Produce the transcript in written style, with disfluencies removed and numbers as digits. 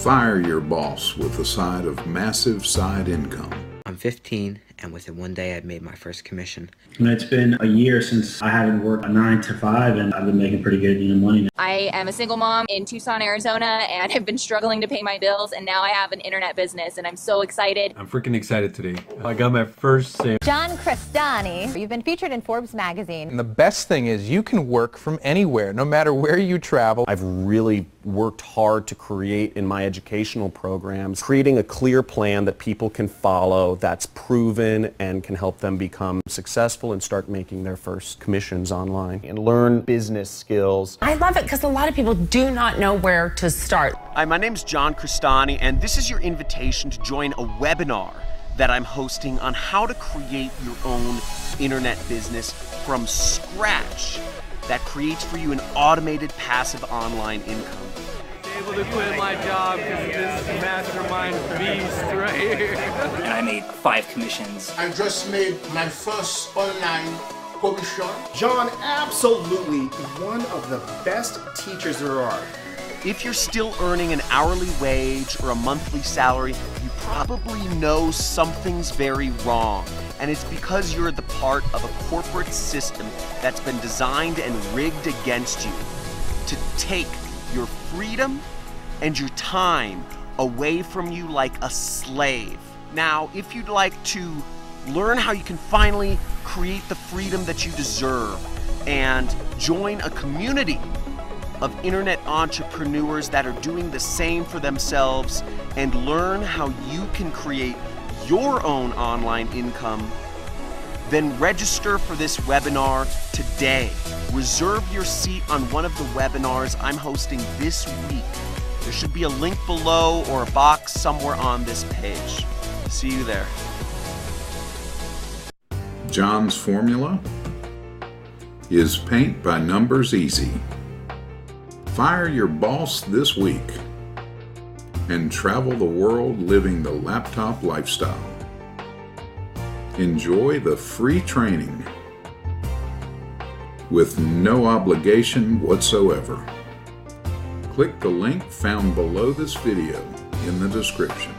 Fire your boss with a side of massive side income. I'm 15, and within one day I'd made my first commission. And it's been a year since I haven't worked a 9 to 5, and I've been making pretty good money now. I am a single mom in Tucson, Arizona, and have been struggling to pay my bills, and now I have an internet business, and I'm so excited. I'm freaking excited today. I got my first sale. John Crestani, you've been featured in Forbes magazine. And the best thing is you can work from anywhere, no matter where you travel. I've really worked hard to create in my educational programs, creating a clear plan that people can follow, that's proven and can help them become successful and start making their first commissions online and learn business skills. I love it because a lot of people do not know where to start. Hi, my name's John Crestani, and this is your invitation to join a webinar that I'm hosting on how to create your own internet business from scratch that creates for you an automated passive online income. Able to quit my job because of this mastermind beast right here. And I made 5 commissions. I just made my first online commission. John, absolutely one of the best teachers there are. If you're still earning an hourly wage or a monthly salary, you probably know something's very wrong. And it's because you're the part of a corporate system that's been designed and rigged against you to take your freedom and your time away from you like a slave. Now, if you'd like to learn how you can finally create the freedom that you deserve and join a community of internet entrepreneurs that are doing the same for themselves and learn how you can create your own online income, then register for this webinar today. Reserve your seat on one of the webinars I'm hosting this week. There should be a link below or a box somewhere on this page. See you there. John's formula is paint by numbers easy. Fire your boss this week and travel the world living the laptop lifestyle. Enjoy the free training with no obligation whatsoever. Click the link found below this video in the description.